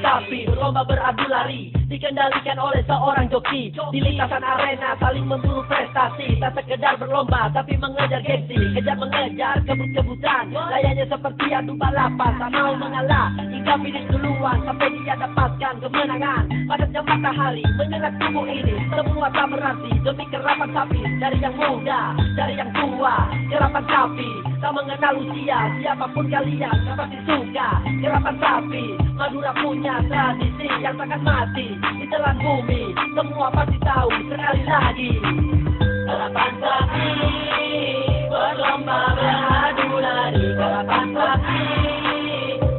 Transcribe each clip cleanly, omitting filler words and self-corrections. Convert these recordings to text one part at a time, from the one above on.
Sapi berlomba beradu lari dikendalikan oleh seorang joki di lintasan arena saling memburu prestasi, tak sekedar berlomba tapi mengejar gengsi, kejar mengejar kebut-kebutan layaknya seperti adu balapan, tak mau mengalah hingga finish duluan sampai dia dapatkan kemenangan. Padatnya matahari menyerang tubuh ini, semua tak berarti demi kerapan sapi, dari yang muda dari yang tua. Kerapan sapi tak mengenal usia, siapapun kalian pasti suka kerapan sapi. Madura punya tradisi yang takkan mati di telan bumi, semua pasti tahu sekali lagi. Kerapan sapi berlomba beradu lari, kerapan sapi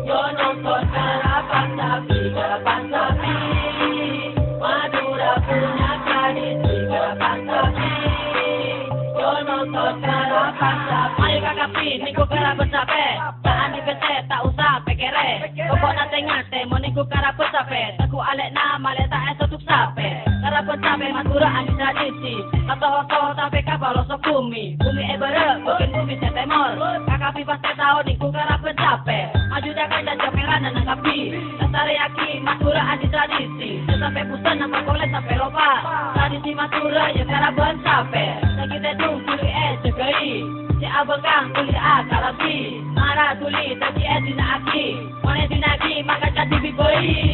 yo nonton kerapan sapi, kerapan sapi Madura punya tradisi, kerapan sapi yo nonton kerapan sapi. Ayo kakak pin, niku kerapan sapi, tak dipecet tak usah pekere, pokok nate ngate mau niku kerapan sapi, aku alek nama lek tak esok sapi. Kerapan sapi Madura adi tradisi, atau sampai kapal losok bumi ebere bukan bumi setemor. Kakak pi pasti tahu niku kerapan sapi, maju jaga dan jamelan nangkapi, lestari aki Madura adi tradisi, sampai pusat nama kolej sampai lopa. Tradisi Madura ya kerapan sapi, dan kita tunggu jegai. Si abang tuli akalabi, marah tuli tadi dina aki, mana dinaki maka jadi biboi.